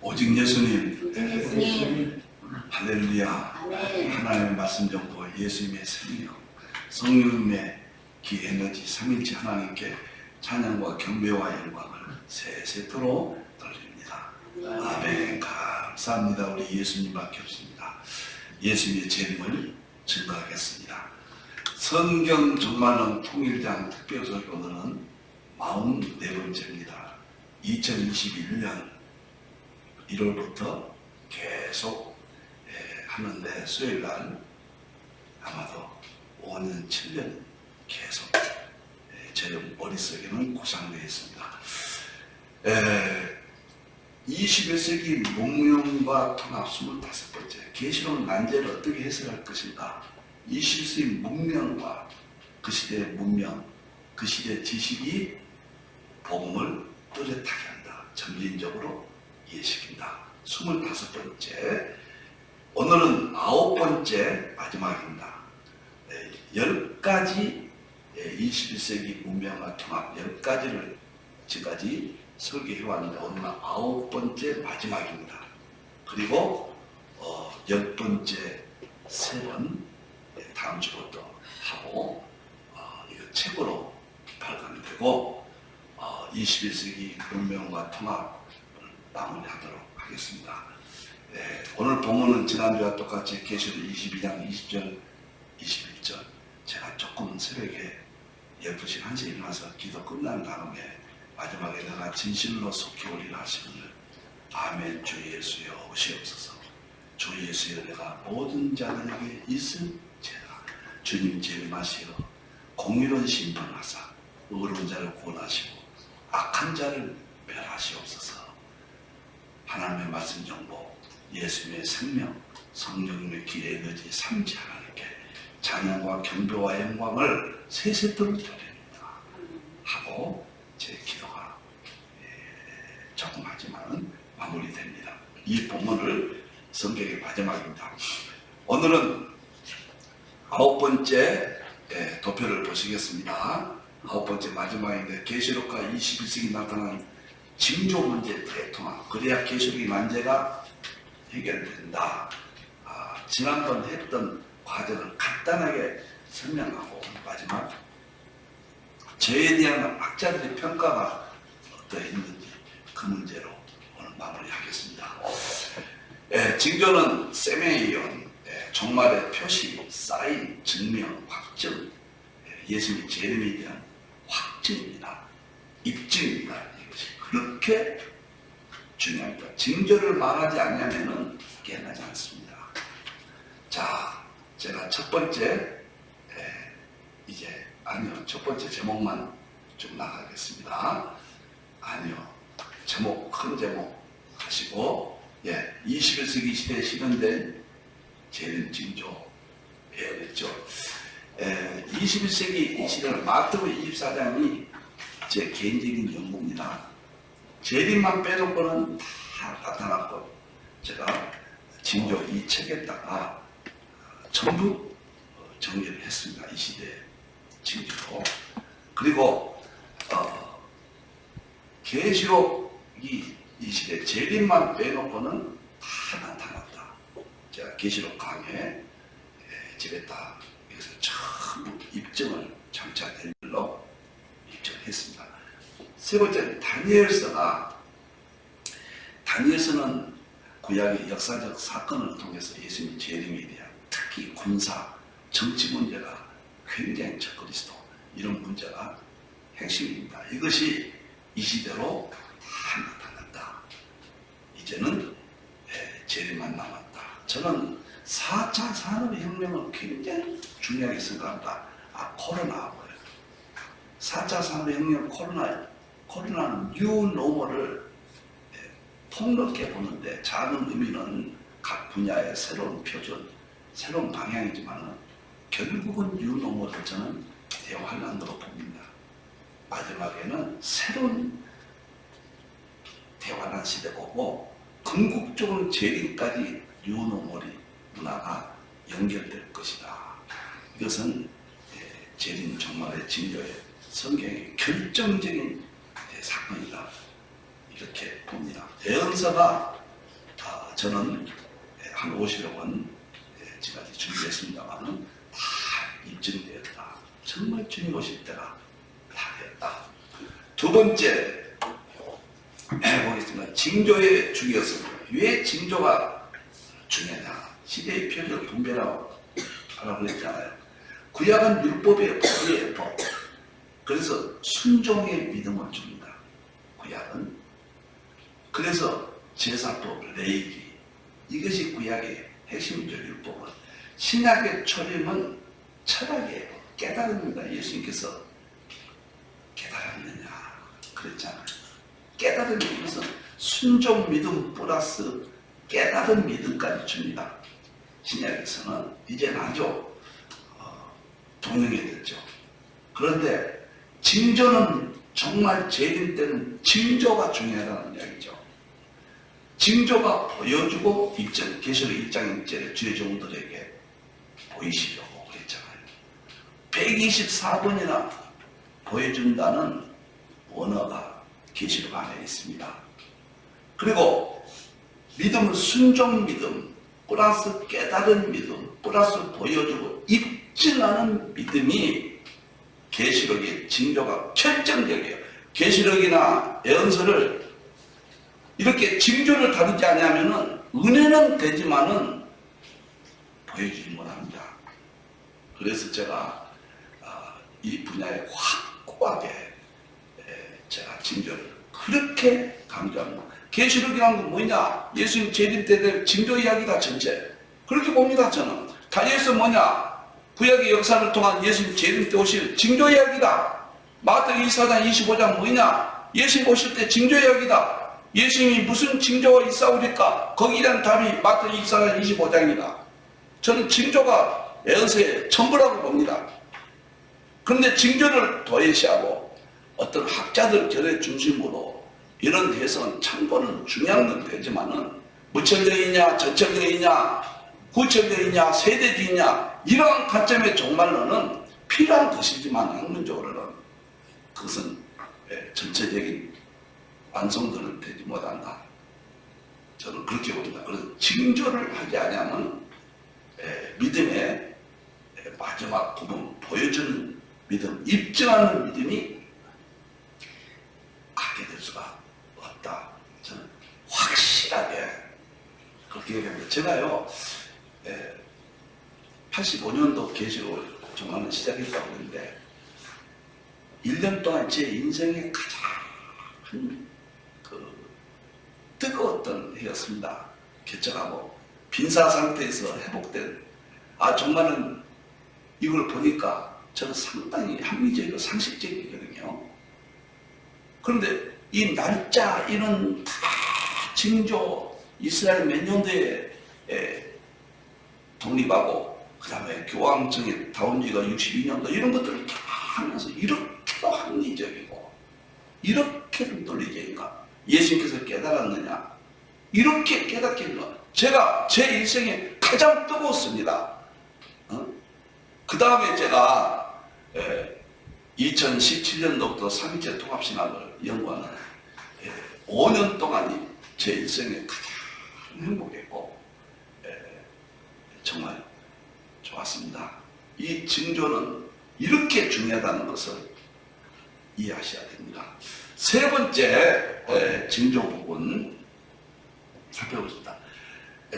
오직 예수님. 예수님. 할렐루야. 아멘. 하나님의 말씀 정보, 예수님의 생명, 성령님의 기 에너지 삼일체 하나님께 찬양과 경배와 영광을 세 세트로 돌립니다. 아멘. 감사합니다. 우리 예수님밖에 없습니다. 예수님의 재림을 증거하겠습니다. 성경 종말론 통일장 특별설 오늘은 44번째입니다. 2021년 1월부터 계속 하는데 수요일날 아마도 5년, 7년 계속 제 머릿속에는 구상되어 있습니다. 21세기 문명과 통합 25번째 계시록 난제를 어떻게 해석할 것인가. 21세기 문명과 그 시대의 문명, 그 시대의 지식이 복음을 뚜렷하게 한다. 점진적으로 이해시킨다. 25번째, 오늘은 9번째 마지막입니다. 10가지 21세기 문명과 통합 10가지를 지금까지 설계해왔는데 오늘은 9번째 마지막입니다. 그리고 10번째 세번 다음 주부터 하고 이거 책으로 발간되고 21세기 문명과 통합을 마무리하도록 하겠습니다. 오늘 본문은 지난주와 똑같이 계시록 22장 20절 21절 제가 조금 새벽에 12시 1시에 일어나서 기도 끝난 다음에 마지막에 내가 진실로 속히 오리라 하시는 아멘. 주 예수여 오시옵소서. 주 예수여 내가 모든 자들에게 있을지라. 주님 재림하시어 공의로운 심판하사 의로운 자를 구원하시고 악한 자를 멸하시옵소서. 하나님의 말씀 정보, 예수님의 생명, 성령님의 기 에너지 삼지 하나님께 찬양과 경배와 영광을 세 세트로 드립니다 하고 제 기도가 조금 하지만 마무리됩니다. 이 본문을 성경의 마지막입니다. 오늘은 9번째 도표를 보시겠습니다. 9번째 마지막인데 계시록과 21세기 나타난 징조 문제 대통합, 그래야 계시록의 난제가 해결된다. 지난번 했던 과정을 간단하게 설명하고 마지막 저에 대한 학자들의 평가가 어떠했는지 그 문제로 오늘 마무리하겠습니다. 징조는 세메이온, 종말의 표시, 사인, 증명, 확증, 예수님의 재림에 대한 확증입니다. 입증입니다. 이것이 그렇게 중요합니다. 징조를 말하지 않으면은 깨어나지 않습니다. 자, 제가 첫 번째 첫 번째 제목만 좀 나가겠습니다. 제목, 큰 제목 하시고 21세기 시대에 실현된 재림 징조 배워냈죠. 21세기 이 시대는 마태복음 24장이 제 개인적인 연구입니다. 재림만 빼놓고는 다 나타났고 제가 징조 이 책에다가 전부 정리를 했습니다. 이 시대 징조로. 그리고 계시록이 이 시대 재림만 빼놓고는 다 나타났다. 제가 계시록 강의에 집에다 여기서 전부 입증을 장차 일로 입증했습니다. 세 번째, 다니엘서는 구약의 역사적 사건을 통해서 예수님의 재림에 대한 특히 군사, 정치 문제가 굉장히 적그리스도 이런 문제가 핵심입니다. 이것이 이 시대로 다 나타났다. 이제는 재림만 남았다. 저는 4차 산업혁명을 굉장히 중요하게 생각합니다. 코로나하고요. 4차 산업혁명 코로나는 뉴노멀을 폭넓게 보는데 작은 의미는 각 분야의 새로운 표준, 새로운 방향이지만 결국은 뉴노멀을 저는 대환란으로 봅니다. 마지막에는 새로운 대환란 시대가 오고 궁극적으로 재림까지 뉴노멀이 문화가 연결될 것이다. 이것은 재림 종말의 징조의 성경의 결정적인 사건이다. 이렇게 봅니다. 예언서가 저는 한 50여 번 지금까지 준비했습니다만은 다 입증되었다. 정말 주님 오실 때가 다 됐다. 두 번째 보겠습니다. 징조의 중요성. 왜 징조가 중요하냐? 시대의 필요를 분별하라고 그랬잖아요. 구약은 율법의 법이에요, 법. 그래서 순종의 믿음을 줍니다. 구약은. 그래서 제사법, 레위기 이것이 구약의 핵심이죠. 율법은. 신약의 초림은 철학이에요. 깨달음입니다. 예수님께서 깨달았느냐 그랬잖아요. 깨달은 이것은 순종 믿음 플러스 깨달은 믿음까지 줍니다. 신약에서는 이제는 아주 동등해졌죠. 그런데 징조는 정말 재림 때는 징조가 중요하다는 이야기죠. 징조가 보여주고 입장, 계시록 1장 1절에 주의 종들에게 보이시려고 그랬잖아요. 124번이나 보여준다는 언어가 계시록 안에 있습니다. 그리고 믿음은 순종 믿음 플러스 깨달은 믿음 플러스 보여주고 입증하는 믿음이 계시록의 징조가 결정적이에요. 계시록이나 예언서를 이렇게 징조를 다루지 않으면은 은혜는 되지만은 보여주지 못합니다. 그래서 제가 이 분야에 확고하게 제가 징조를 그렇게 강조합니다. 계시록이라는 건 뭐냐? 예수님 재림 때 될 징조 이야기다 전체. 그렇게 봅니다 저는. 다니엘서 뭐냐? 구약의 역사를 통한 예수님 재림 때 오실 징조 이야기다. 마태복음 24장 25장 뭐냐? 예수님 오실 때 징조 이야기다. 예수님이 무슨 징조가 있사오리까? 거기에 대한 답이 마태복음 24장 25장이다. 저는 징조가 예언서의 전부라고 봅니다. 그런데 징조를 도외시하고 어떤 학자들 결의 중심으로 이런 해석은 참고는 중요한 건 되지만은 무천경이냐 전천경이냐 구천경이냐 세대주의냐 이러한 관점의 종말론은 필요한 것이지만 학문적으로는 그것은 전체적인 완성도는 되지 못한다. 저는 그렇게 봅니다. 그래서 징조를 하지 않으면 믿음의 마지막 부분 보여주는 믿음, 입증하는 믿음이 갖게 될 수가 없다. 저는 확실하게 그렇게 얘기합니다. 제가요 85년도 계시록 종말론 시작했다고 했는데 1년 동안 제 인생의 가장 뜨거웠던 해였습니다. 개척하고 빈사 상태에서 회복된 정말은 이걸 보니까 저는 상당히 합리적이고 상식적이거든요. 그런데 이 날짜 이런 다 징조 이스라엘 몇 년도에 독립하고 그 다음에 교황청의 다운지가 62년도 이런 것들을 다 하면서 이렇게도 합리적이고 이렇게도 논리적인가? 예수님께서 깨달았느냐? 이렇게 깨닫게 되는 제가 제 인생에 가장 뜨거웠습니다. 그 다음에 제가 2017년도부터 삼위체 통합신학을 연구하는 5년 동안이 제 인생에 가장 행복했고 정말 좋았습니다. 이 징조는 이렇게 중요하다는 것을 이해하셔야 됩니다. 세 번째 징조 부분 살펴보겠습니다.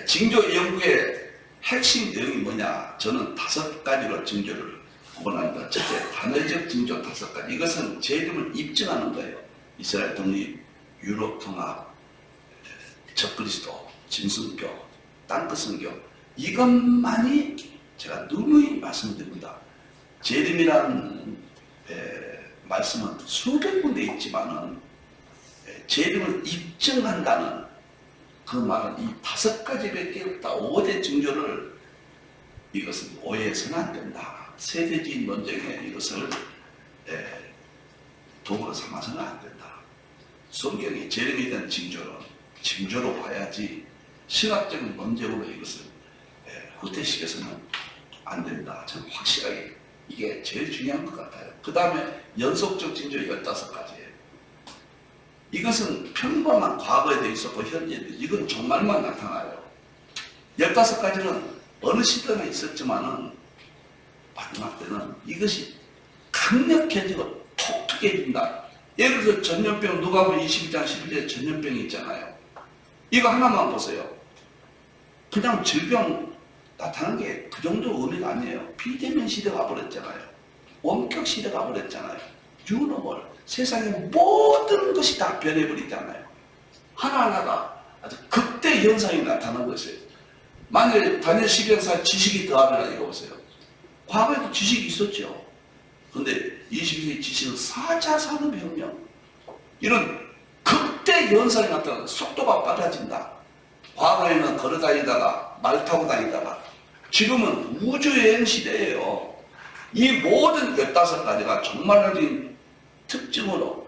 징조 연구의 핵심 내용이 뭐냐? 저는 5가지로 징조를 구분합니다. 첫째, 단어적 징조 5가지. 이것은 재림을 입증하는 거예요. 이스라엘 독립, 유럽 통합, 적그리스도, 짐승교, 땅끝 선교. 이것만이 제가 누누이 말씀드립니다. 재림이라는 말씀은 수백 군데 있지만은 재림을 입증한다는 그 말은 이 5가지밖에 없다. 5대 징조를 이것은 오해해서는 안 된다. 세대주의 논쟁에 이것을 도구로 삼아서는 안 된다. 성경의 재림에 대한 징조는 징조로 봐야지 신학적인 논쟁으로 이것을 후퇴시켜서는 안 된다. 저는 확실하게 이게 제일 중요한 것 같아요. 그 다음에 연속적 징조 15가지예요. 이것은 평범한 과거에 돼 있었고 현재에 돼 이건 종말만 나타나요. 15가지는 어느 시대나 있었지만은 마지막 때는 이것이 강력해지고 톡톡해진다. 예를 들어 전염병 누가복음 22장 11절에 전염병이 있잖아요. 이거 하나만 보세요. 그냥 질병 나타나는 게 그 정도 의미가 아니에요. 비대면 시대가 와버렸잖아요. 원격 시대가 와버렸잖아요. 유노멀 세상의 모든 것이 다 변해버리잖아요. 하나하나가 아주 극대 현상이 나타나는 것이에요. 만약에 다니엘 12장사 지식이 더하면 이거 보세요. 과거에도 지식이 있었죠. 그런데 22세기 지식은 4차 산업혁명 이런 극대 현상이 나타나는 속도가 빨라진다. 과거에는 걸어다니다가 말 타고 다니다가 지금은 우주여행 시대예요. 이 모든 15가지가 종말론적인 특징으로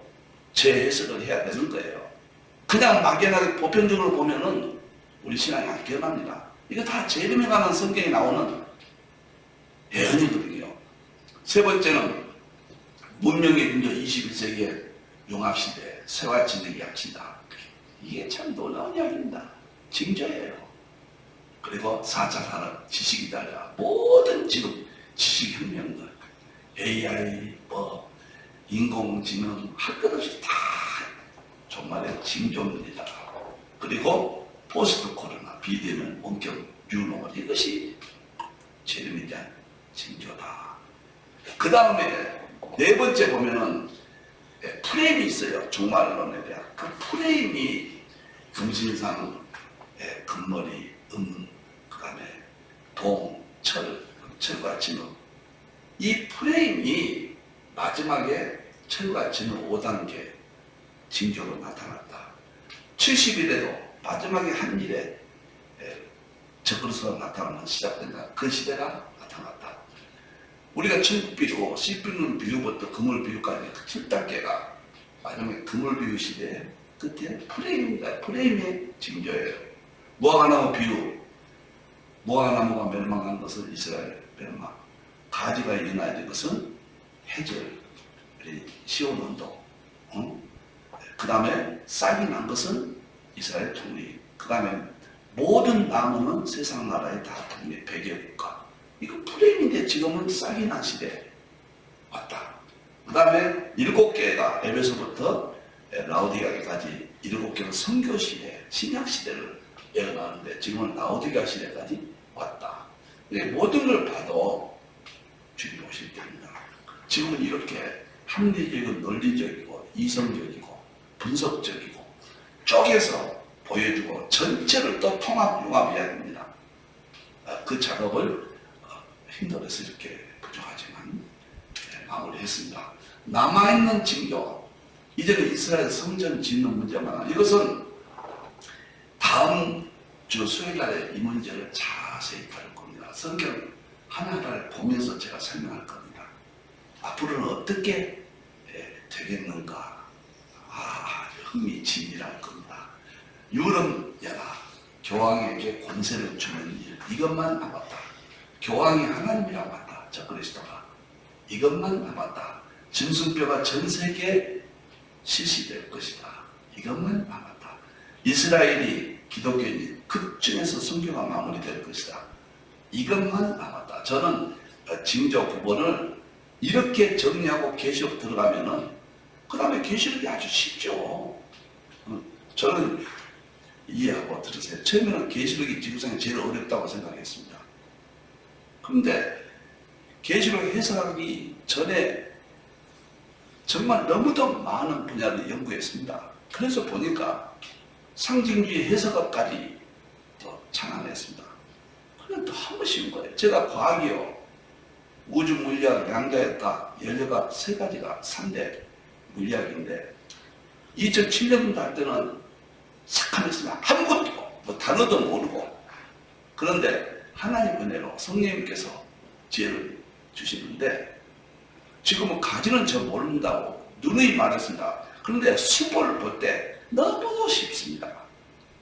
재해석을 해야 되는 거예요. 그냥 막연하게 보편적으로 보면은 우리 신앙이 안 깨어납니다. 이거 다 재림에 관한 성경에 나오는 예언이거든요. 세 번째는 문명의 민족 21세기의 융합시대, 새와 진흙의 약시다. 이게 참 놀라운 이야기입니다. 징조예요. 그리고 4차 산업, 지식이 달라 모든 지금 지식혁명들, AI, 뭐 인공지능 할 것 없이 다 정말의 징조입니다. 그리고 포스트 코로나, 비대면, 원격, 유노멀 이것이 재림에 대한 징조다. 그 다음에 네 번째 보면은 프레임이 있어요. 종말론에 대한. 그 프레임이 금신상, 금머리, 그 다음에 동, 철과 진흙. 이 프레임이 마지막에 철과 진흙 5단계 징조로 나타났다. 70일에도 마지막에 한 일에 적그리스도가 나타나면 시작된다. 그 시대가 나타났다. 우리가 천국 비유, 씨 뿌리는 비유부터 그물 비유까지 7단계가 마지막에 그물 비유 시대의 끝에 프레임입니다. 프레임의 징조예요. 무화과나무 비유. 무화과나무가 멸망한 것은 이스라엘 멸망. 가지가 일어나야 될 것은 해절, 시온운동. 그 다음에 싹이 난 것은 이스라엘 독립. 그 다음에 모든 나무는 세상 나라에 다 독립, 백여국가. 이거 프레임인데 지금은 싹이 난 시대에 왔다. 그 다음에 7개가 에베소부터 라오디게아까지 7개는 선교 시대, 신약 시대를 예언하는데 지금은 라오디게아 시대까지 왔다. 모든 걸 봐도 주님 오실 때입니다. 지금은 이렇게 합리적이고 논리적이고 이성적이고 분석적이고 쪼개서 보여주고 전체를 또 융합해야 됩니다. 그 작업을 힘들어서 이렇게 부족하지만 마무리했습니다. 남아있는 징조, 이제는 이스라엘 성전 짓는 문제만, 이것은 다음 주 수요일날에 이 문제를 자세히 다룰 겁니다. 성경 하나하나를 보면서 제가 설명할 겁니다. 앞으로는 어떻게 되겠는가, 흥미진진할 겁니다. 유럽연합, 교황에게 권세를 주는 일, 이것만 남았다. 교황이 하나님이라고 한다. 저 그리스도가. 이것만 남았다. 짐승뼈가 전 세계에 실시될 것이다. 이것만 남았다. 이스라엘이 기독교인이 그중에서 선교가 마무리될 것이다. 이것만 남았다. 저는 징조 9번을 이렇게 정리하고 계시록 들어가면은 그 다음에 계시록이 아주 쉽죠. 저는 이해하고 들으세요. 처음에는 계시록이 지구상에 제일 어렵다고 생각했습니다. 그런데 계시록 해석하기 전에 정말 너무도 많은 분야를 연구했습니다. 그래서 보니까 상징주의 해석학까지 또 창안했습니다. 그런데 너무 쉬운 거예요. 제가 과학이요, 우주 물리학, 양자였다, 연료가 세 가지가 3대 물리학인데 2007년도 할 때는 sak하했습니다. 아무것도 뭐 단어도 모르고. 그런데 하나님 은혜로 성령님께서 지혜를 주시는데 지금은 가지는 저 모른다고 누누이 말했습니다. 그런데 수보를 볼 때 너무도 쉽습니다.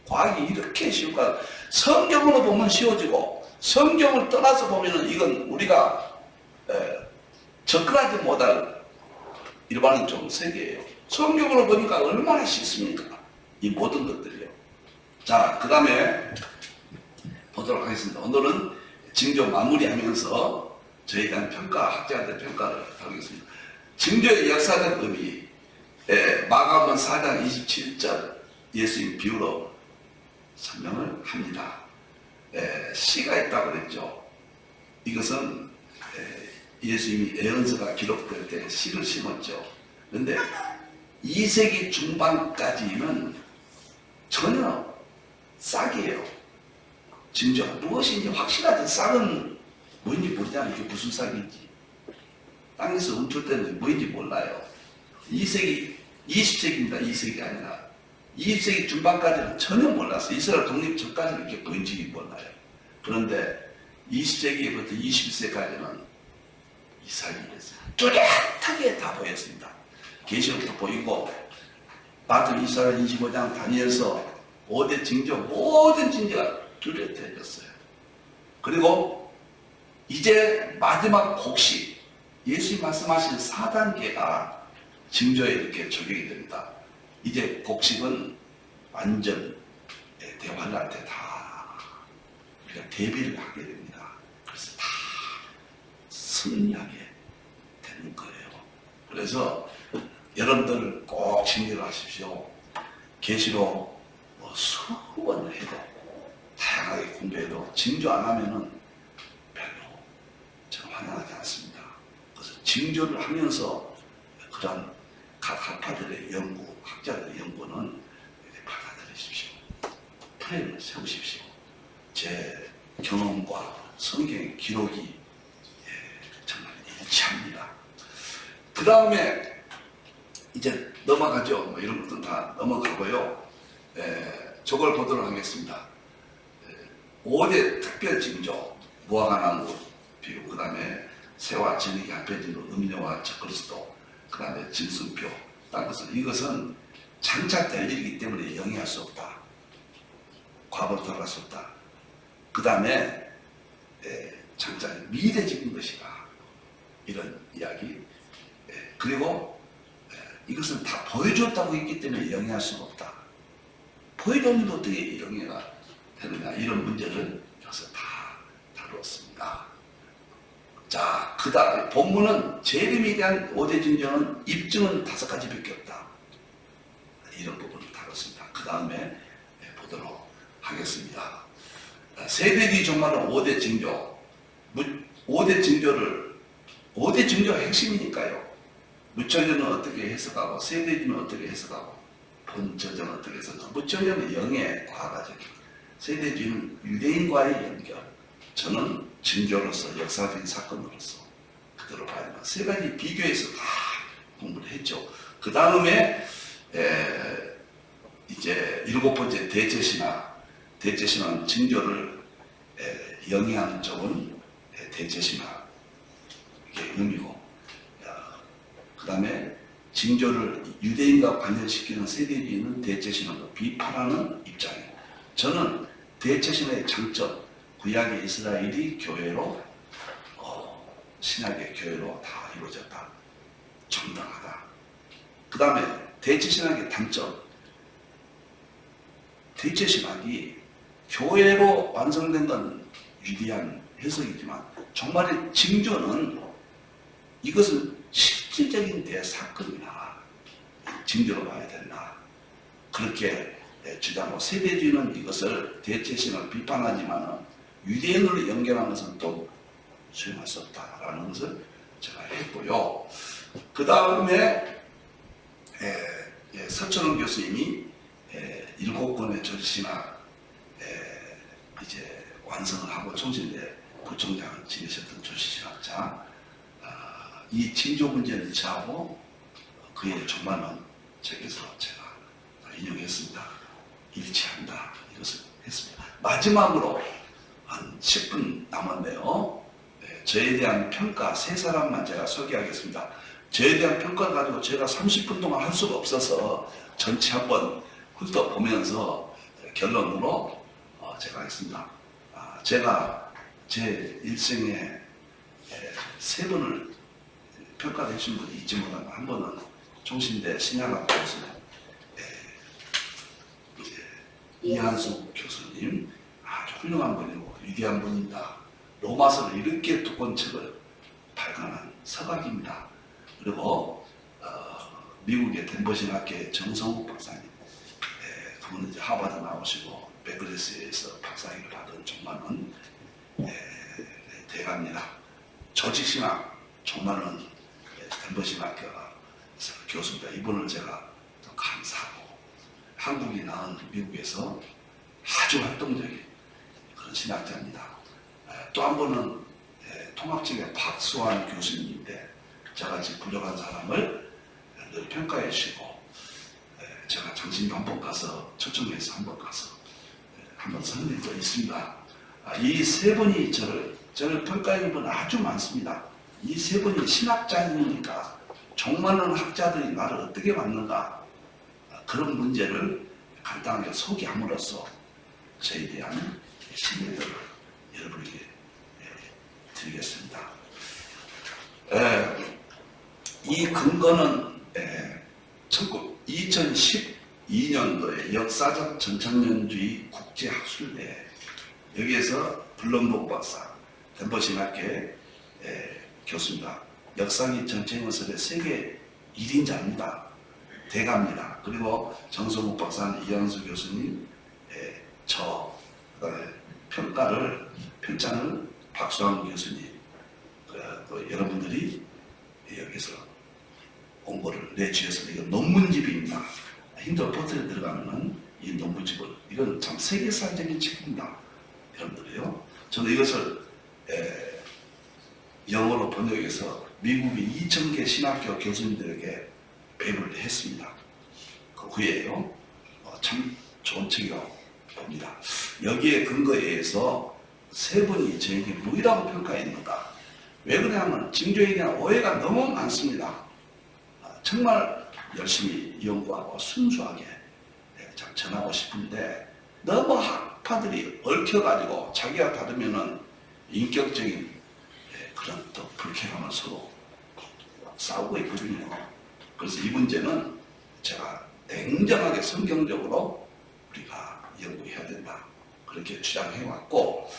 과학이 이렇게 쉬운가. 성경으로 보면 쉬워지고 성경을 떠나서 보면 이건 우리가 접근하지 못할 일반은 좀 세계예요. 성경으로 보니까 얼마나 쉽습니까? 이 모든 것들이요. 자, 그 다음에 보도록 하겠습니다. 오늘은 징조 마무리하면서 저희에 대한 평가, 학자들 평가를 하겠습니다. 징조의 역사적 의미, 마가복음 4장 27절 예수님 비유로 설명을 합니다. 시가 있다고 그랬죠. 이것은 예수님이 예언서가 기록될 때 시를 심었죠. 그런데 2세기 중반까지는 전혀 싹이에요. 징조가 무엇인지 확실하지 싹은 뭔지 모르잖아요. 이게 무슨 싹인지. 땅에서 움출 때는 뭔지 몰라요. 2세기, 20세기입니다. 2세기 아니라. 20세기 중반까지는 전혀 몰랐어요. 이스라엘 독립 전까지는 이렇게 보인지 몰라요. 그런데 20세기부터 21세기까지는 이 싹이었어요. 뚜렷하게 다 보였습니다. 계시록도 보이고, 마태 24장 25장 다니엘서 5대 징조, 모든 징조가 뚜렷해졌어요. 그리고 이제 마지막 곡식, 예수님 말씀하신 4단계가 징조에 이렇게 적용이 됩니다. 이제 곡식은 완전 대환란한테 다 우리가 대비를 하게 됩니다. 그래서 다 승리하게 되는 거예요. 그래서 여러분들 꼭 징조를 하십시오. 계시록 수번 해도 다양하게 공부해도 징조 안 하면은 별로 저는 환영하지 않습니다. 그래서 징조를 하면서 그런 각 학파들의 연구, 학자들의 연구는 받아들이십시오. 프레임을 세우십시오. 제 경험과 성경의 기록이 정말 일치합니다. 그 다음에 이제 넘어가죠. 뭐 이런 것도 다 넘어가고요. 저걸 보도록 하겠습니다. 5대 특별 징조, 무화과나무 비유, 그 다음에 새와 진흙이 합해진 음료와 적그리스도, 그 다음에 짐승표, 딴 것은 이것은 장차 될 일이기 때문에 영위할 수 없다. 과거로 돌아갈 수 없다. 그 다음에 장차 미래적인 것이다. 이런 이야기. 그리고 이것은 다 보여줬다고 했기 때문에 영위할 수가 없다. 보여줬는데 어떻게 영위가 되느냐, 이런 문제를 여기서 다 다루었습니다. 자, 그 다음에 본문은 재림에 대한 5대 징조는 입증은 5가지밖에 없다. 이런 부분을 다뤘습니다. 그 다음에 보도록 하겠습니다. 세대주의 종말은 5대 징조. 5대 징조가 핵심이니까요. 무천년은 어떻게 해석하고, 세대주의는 어떻게 해석하고, 본처전은 어떻게 해석하고, 무천년은 영의 과학적인, 세대주의는 유대인과의 연결, 저는 징조로서 역사적인 사건으로서 그대로 봐야만 세 가지 비교해서 다 공부를 했죠. 그 다음에 이제 7번째 대체신화는 징조를 영위하는 쪽은 대체신화의 의미고, 그 다음에 징조를 유대인과 관련시키는 세대주의는 대체신화로 비판하는 입장이고, 저는 대체신화의 장점, 구약의 이스라엘이 교회로 신약의 교회로 다 이루어졌다. 정당하다. 그 다음에 대체신학의 단점, 대체신학이 교회로 완성된 건 유리한 해석이지만 정말의 징조는 이것은 실질적인 대사건이나 징조로 봐야 된다. 그렇게 주장하고, 세대주의는 이것을 대체신학을 비판하지만 유대인으로 연결하는 것은 또 수용할 수 없다라는 것을 제가 했고요. 그 다음에 서천원 교수님이 7권의 절신학 이제 완성을 하고 총신대 부총장을 지내셨던 조시신학자, 이 징조 문제를 일치하고 그의 종말론 책에서 제가 인용했습니다. 일치한다, 이것을 했습니다. 마지막으로 한 10분 남았네요. 저에 대한 평가 3사람만 제가 소개하겠습니다. 저에 대한 평가를 가지고 제가 30분 동안 할 수가 없어서 전체 한번 훑어보면서 결론으로 제가 하겠습니다. 제가 제 일생에 3번을 평가를 해준 분이 있지 못한 한 번은 총신대 신약학교에서 이한숙 교수님 아주 훌륭한 분이고 위대한 분입니다. 로마서를 이렇게 두꺼운 책을 발간한 서각입니다. 그리고 미국의 덴버신학교의 정성욱 박사님, 그분은 이제 하버드 나오시고 베클리스에서 박사학위를 받은 정말은 대가입니다. 조직신학 정말은 덴버신학교 교수입니다. 이분을 제가 더 감사하고 한국이 낳은 미국에서 아주 활동적인 그런 신학자입니다. 또 한 분은 통합직의 박수환 교수님인데 저같이 부족한 사람을 늘 평가해 주시고 제가 장신도 한번 가서 초청해서 한번 가서 한번 선언한 적이 있습니다. 이 세 분이 저를 평가하는 분 아주 많습니다. 이 세 분이 신학자이니까 종많은 학자들이 나를 어떻게 봤는가 그런 문제를 간단하게 소개함으로써 저에 대한 신뢰도를 여러분에게 드리겠습니다. 이 근거는 2012년도에 역사적 전천년주의 국제학술대회 여기에서 블럼버그 박사 덴버신학교의 교수입니다. 역사기 전체연설의 세계 1인자입니다. 대가입니다. 그리고 정성욱 박사는 이한수 교수님, 저 편찬을 박수환 교수님, 또 여러분들이 여기서 공고를 내주셔서 이거 논문집입니다. 힌트 포털에 들어가면은 이 논문집을 이건 참 세계사적인 책입니다. 여러분들이요. 저는 이것을 영어로 번역해서 미국의 2,000개 신학교 교수님들에게 배부를 했습니다. 그 후에요. 참 좋은 책이라고 봅니다. 여기에 근거에 의해서 세 분이 저에게 무리라고 평가했는가. 왜 그러냐면 징조에 대한 오해가 너무 많습니다. 정말 열심히 연구하고 순수하게 잘 전하고 싶은데 너무 학파들이 얽혀가지고 자기가 받으면은 인격적인 그런 또 불쾌감을 서로 싸우고 있거든요. 그래서 이 문제는 제가 냉정하게 성경적으로 우리가 연구해야 된다. 그렇게 주장해왔고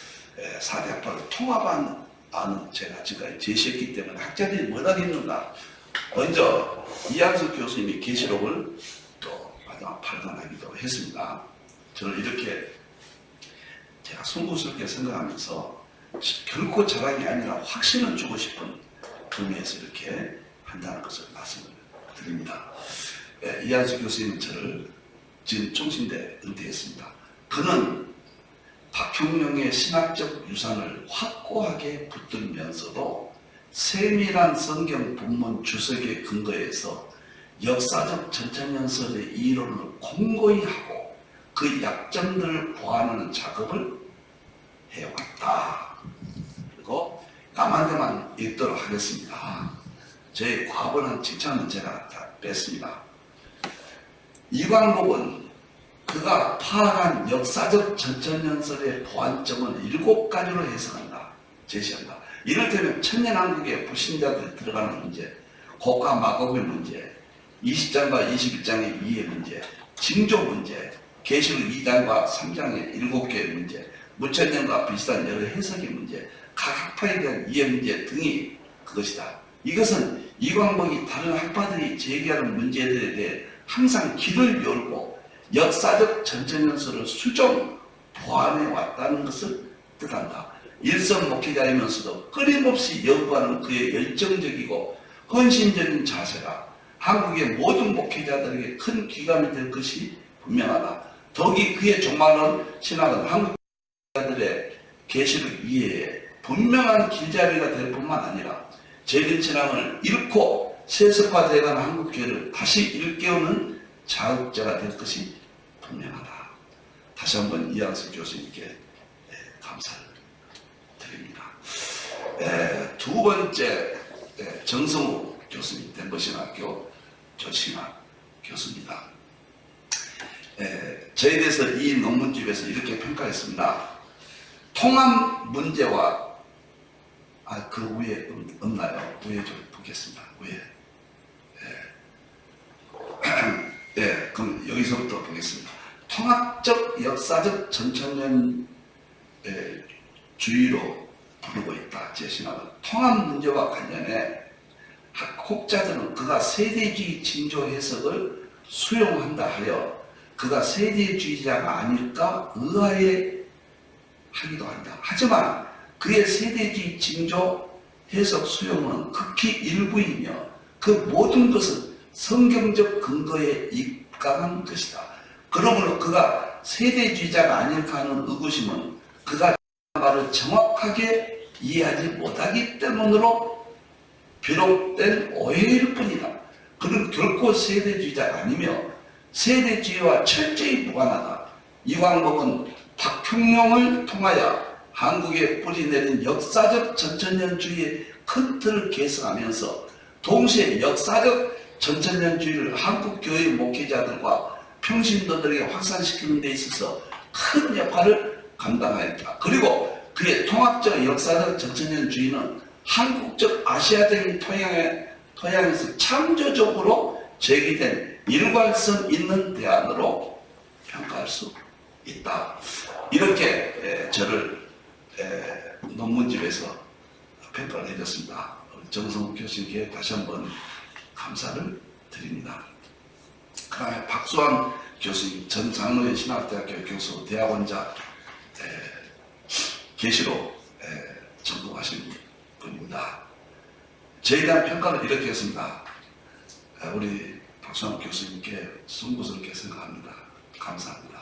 4대 학파를 통합하는 제가 지금까지 제시했기 때문에 학자들이 뭘 하겠는가. 먼저 이한숙 교수님이 계시록을 또 마지막 발간하기도 했습니다. 저는 이렇게 제가 송구스럽게 생각하면서 결코 자랑이 아니라 확신을 주고 싶은 의미에서 이렇게 한다는 것을 말씀을 드립니다. 이한숙 교수님은 저를 지금 총신대 은퇴했습니다. 그는 박형룡의 신학적 유산을 확고하게 붙들면서도 세밀한 성경 본문 주석에 근거해서 역사적 전천연설의 이론을 공고히 하고 그 약점들을 보완하는 작업을 해왔다. 그리고 남한 데만 읽도록 하겠습니다. 저의 과분한 칭찬은 제가 다 뺐습니다. 이광복은 그가 파악한 역사적 전천연설의 보완점을 7가지로 해석한다. 제시한다. 이를테면 천년왕국의 불신자들이 들어가는 문제, 고가 마법의 문제, 20장과 21장의 이해 문제, 징조 문제, 계시록 2장과 3장의 7개의 문제, 무천년과 비슷한 여러 해석의 문제, 각 학파에 대한 이해 문제 등이 그것이다. 이것은 이광복이 다른 학파들이 제기하는 문제들에 대해 항상 길을 열고 역사적 전천연설을 수정 보완해 왔다는 것을 뜻한다. 일선 목회자이면서도 끊임없이 연구하는 그의 열정적이고 헌신적인 자세가 한국의 모든 목회자들에게 큰 귀감이 될 것이 분명하다. 더욱이 그의 종말론 신학은 한국 목회자들의 계시록 이해에 분명한 길잡이가 될 뿐만 아니라 재림 신앙을 잃고 세습화되어가는 한국교회를 다시 일깨우는 자극제가 될 것이 분명하다. 다시 한번 이한숙 교수님께 감사를 드립니다. 두 번째 정성욱 교수님, 덴버신학교 조신학 교수입니다. 저에 대해서 이 논문집에서 이렇게 평가했습니다. 통합 문제와 그 위에 없나요? 위에 좀 보겠습니다. 위에 네, 그럼 여기서부터 보겠습니다. 통합적 역사적 전천년 주의로 부르고 있다. 제 신학은 통합 문제와 관련해 학자들은 그가 세대주의 징조 해석을 수용한다 하여 그가 세대주의자가 아닐까 의아해 하기도 한다. 하지만 그의 세대주의 징조 해석 수용은 극히 일부이며 그 모든 것은 성경적 근거에 입각한 것이다. 그러므로 그가 세대주의자가 아닐까 하는 의구심은 그가 말을 정확하게 이해하지 못하기 때문으로 비롯된 오해일 뿐이다. 그는 결코 세대주의자가 아니며 세대주의와 철저히 무관하다. 이광복은 박형룡을 통하여 한국에 뿌리내린 역사적 전천년주의의 큰 틀을 개성하면서 동시에 역사적 전천년주의를 한국교회 목회자들과 평신도들에게 확산시키는 데 있어서 큰 역할을 감당하였다. 그리고 그의 통합적 역사적 전천년주의는 한국적 아시아적인 토양에서 창조적으로 제기된 일관성 있는 대안으로 평가할 수 있다. 이렇게 저를 논문집에서 평가를 해줬습니다. 정성욱 교수님께 다시 한번 감사를 드립니다. 그 다음에 박수환 교수님, 전 장로회 신학대학교 교수, 대학원자, 계시로 전공하신 분입니다. 저에 대한 평가를 이렇게 했습니다. 우리 박수환 교수님께 송구스럽게 생각합니다. 감사합니다.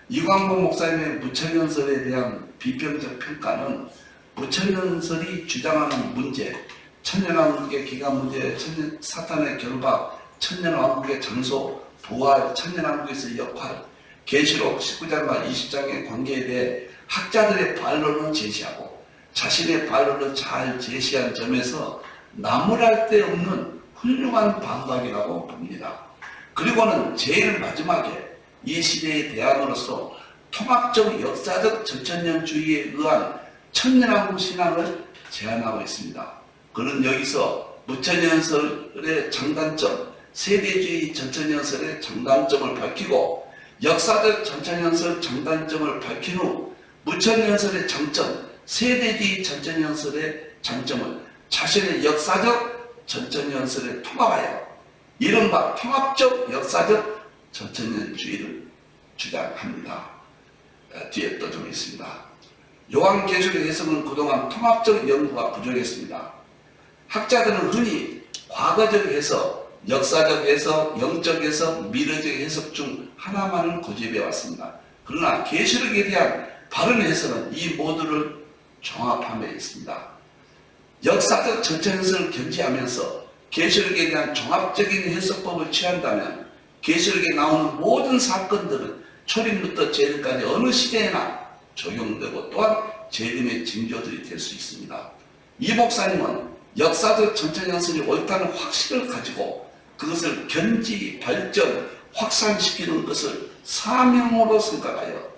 이광복 목사님의 무천년설에 대한 비평적 평가는 무천년설이 주장하는 문제, 천년왕국의 기간 문제, 사탄의 결박, 천년왕국의 장소, 부활, 천년왕국에서의 역할, 계시록 19장과 20장의 관계에 대해 학자들의 반론을 제시하고 자신의 반론을 잘 제시한 점에서 나무랄 데 없는 훌륭한 반박이라고 봅니다. 그리고는 제일 마지막에 이 시대의 대안으로서 통합적 역사적 전천년주의에 의한 천년왕국 신앙을 제안하고 있습니다. 그는 여기서 무천년설의 장단점, 세대주의 전천년설의 장단점을 밝히고 역사적 전천년설 장단점을 밝힌 후 무천년설의 장점, 세대주의 전천년설의 장점을 자신의 역사적 전천년설에 통합하여 이른바 통합적 역사적 전천년주의를 주장합니다. 뒤에 또 좀 있습니다. 요한계시록 해석은 그동안 통합적 연구가 부족했습니다. 학자들은 흔히 과거적 해석, 역사적 해석, 영적 해석, 미래적 해석 중 하나만을 고집해 왔습니다. 그러나 계시록에 대한 바른 해석은 이 모두를 종합함에 있습니다. 역사적 전천해석을 견지하면서 계시록에 대한 종합적인 해석법을 취한다면 계시록에 나오는 모든 사건들은 초림부터 재림까지 어느 시대에나 적용되고 또한 재림의 징조들이 될 수 있습니다. 이 목사님은 역사적 전천연설이 옳다는 확신을 가지고 그것을 견지, 발전, 확산시키는 것을 사명으로 생각하여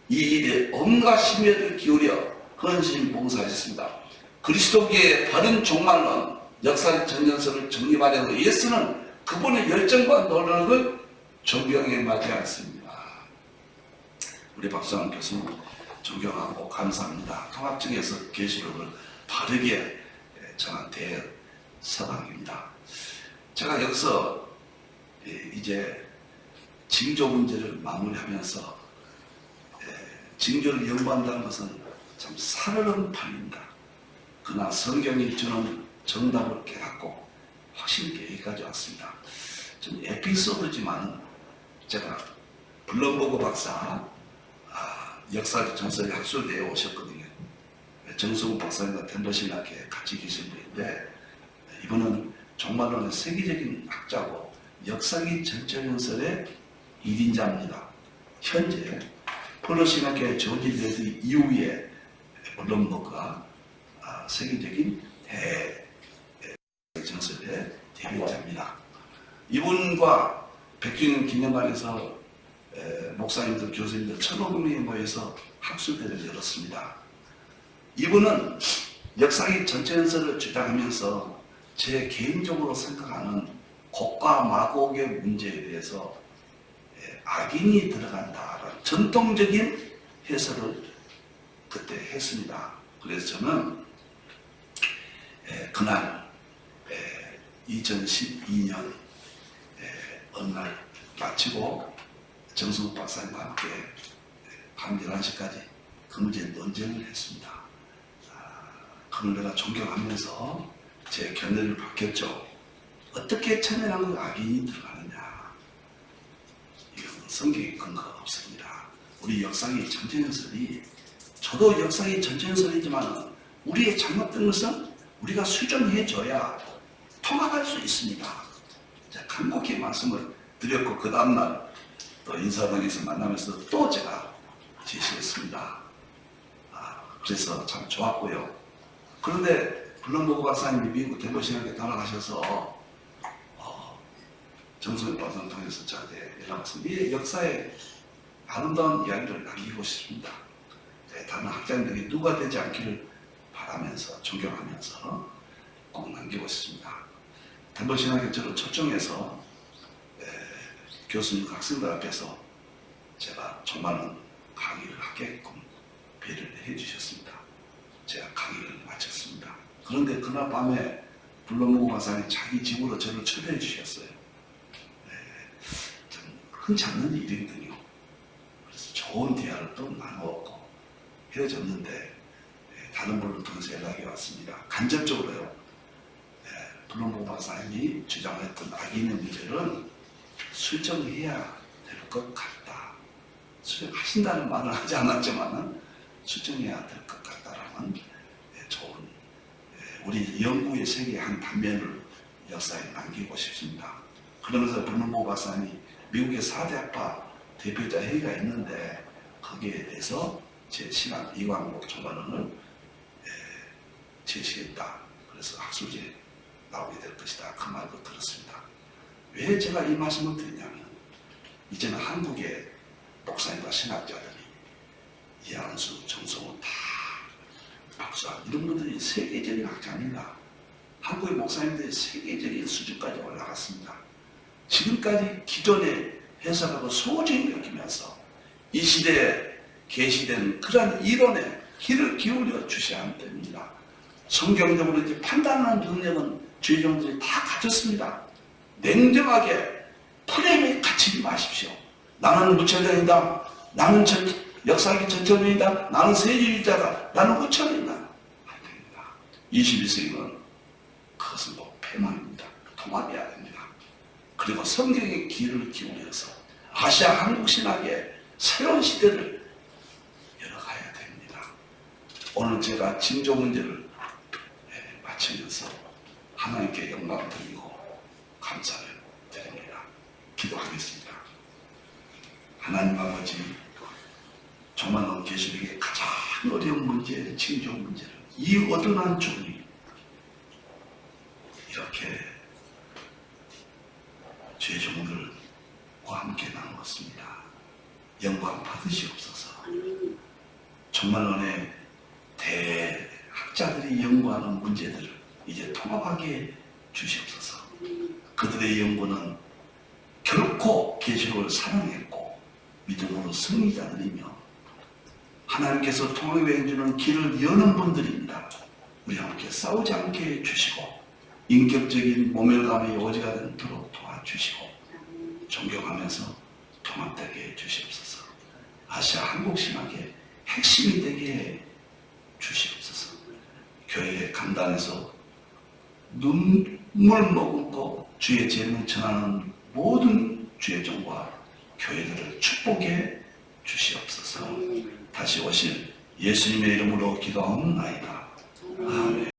이 일에 온갖 심혈을 기울여 헌신 봉사하셨습니다. 그리스도계의 바른 종말론, 역사적 전연설을 정립하려고 애쓰는 그분의 열정과 노력을 존경해 마지 않습니다. 우리 박수환 교수님 존경하고 감사합니다. 통합적에서 계시록을 바르게 전한 대서강입니다. 제가 여기서 이제 징조 문제를 마무리하면서 징조를 연구한다는 것은 참 살얼음 판입니다. 그러나 성경이 주는 정답을 깨닫고 확신 있게 여기까지 왔습니다. 좀 에피소드지만 제가 블럼버그 박사 역사적 전설의 학술대에 오셨거든요. 정승욱 박사님과 템버신학회 같이 계신 분인데 이분은 종말론의 세계적인 학자고 역사적인 전천연설의 1인자입니다. 현재 폴로신학회 조지 레드 이후에 블럼버그가 세계적인 전설의 대명자입니다. 이분과 100주년 기념관에서 목사님들, 교수님들 1,500명이 모여서 학술대를 열었습니다. 이분은 역사의 전천연설을 주장하면서 제 개인적으로 생각하는 곡과 마곡의 문제에 대해서 악인이 들어간다라는 전통적인 해설을 그때 했습니다. 그래서 저는 그날 2012년 어느 날 마치고 정승욱 박사님과 함께 밤 11시까지 그 문제에 논쟁을 했습니다. 그걸 내가 존경하면서 제 견해를 바뀌었죠. 어떻게 천연한국 악인이 들어가느냐. 이것은 성경에 근거가 없습니다. 우리 역사의 전쟁설이, 저도 역사의 전쟁설이지만 우리의 잘못된 것은 우리가 수정해줘야 통합할 수 있습니다. 간곡히 말씀을 드렸고, 그 다음날 또 인사동에서 만나면서 또 제가 제시했습니다. 그래서 참 좋았고요. 그런데 블럼버그 박사님이 미국 대보신학에 돌아가셔서 정승욱 박사를 통해서 저한테 연락 왔습니다. 이 역사의 아름다운 이야기를 남기고 싶습니다. 다른 학자들이 누가 되지 않기를 바라면서, 존경하면서 꼭 남기고 싶습니다. 대보신학에 저를 초청해서 교수님, 학생들 앞에서 제가 정말은 강의를 하게끔 배려를 해주셨습니다. 제가 강의를 마쳤습니다. 그런데 그날 밤에 블럼버그 박사님이 자기 집으로 저를 초대해 주셨어요. 흔치 않는 일이거든요. 그래서 좋은 대화를 또 나누었고 헤어졌는데 다른 분을 통해서 연락이 왔습니다. 간접적으로요. 블럼버그 박사님이 주장했던 악인의 문제를 수정해야 될 것 같다. 수정하신다는 말은 하지 않았지만 수정해야 될 것 같다라는 좋은 우리 연구의 세계의 한 단면을 역사에 남기고 싶습니다. 그러면서 블럼버그 박사님이 미국의 4대 학파 대표자 회의가 있는데 거기에 대해서 제 신학 이광복 총괄론을 제시했다. 그래서 학술지에 나오게 될 것이다. 그 말도 들었습니다. 왜 제가 이 말씀을 드리냐면, 이제는 한국의 목사님과 신학자들이 이한수, 정성호, 다 박사 이런 분들이 세계적인 학자입니다. 한국의 목사님들이 세계적인 수준까지 올라갔습니다. 지금까지 기존의 해석하고 소중히 여기면서 이 시대에 계시된 그런 이론에 귀를 기울여 주셔야 됩니다. 성경적으로 이제 판단하는 능력은 주의종들이 다 가졌습니다. 냉정하게 프레임에 갇히지 마십시오. 나는 무천년이다. 나는 역사학의 전천년이다. 나는 세계주의자다. 나는 후천이다. 안 됩니다. 21세기는 그것은 뭐 패망입니다. 통합해야 됩니다. 그리고 성경의 귀를 기울여서 아시아 한국 신학의 새로운 시대를 열어가야 됩니다. 오늘 제가 징조 문제를 마치면서 하나님께 영광을 드리고 감사를 드립니다. 기도하겠습니다. 하나님 아버지, 정말 계시록의 가장 어려운 문제, 징조 문제를 이 어둔한 종이 이렇게 죄종들과 함께 나누었습니다. 영광 받으시옵소서. 정말 은혜 대학자들이 연구하는 문제들을 이제 통합하게 주시옵소서. 그들의 연구는 결코 계시록을 사랑했고 믿음으로 승리자들이며 하나님께서 통합해 주는 길을 여는 분들입니다. 우리 함께 싸우지 않게 해주시고 인격적인 모멸감의 요지가 되도록 도와주시고 존경하면서 통합되게 해주시옵소서. 아시아 한국신학의 핵심이 되게 해주시옵소서. 교회의 강단에서 눈물 머금고 주의 재능을 전하는 모든 주의 종과 교회들을 축복해 주시옵소서. 다시 오실 예수님의 이름으로 기도하옵나이다. 아멘.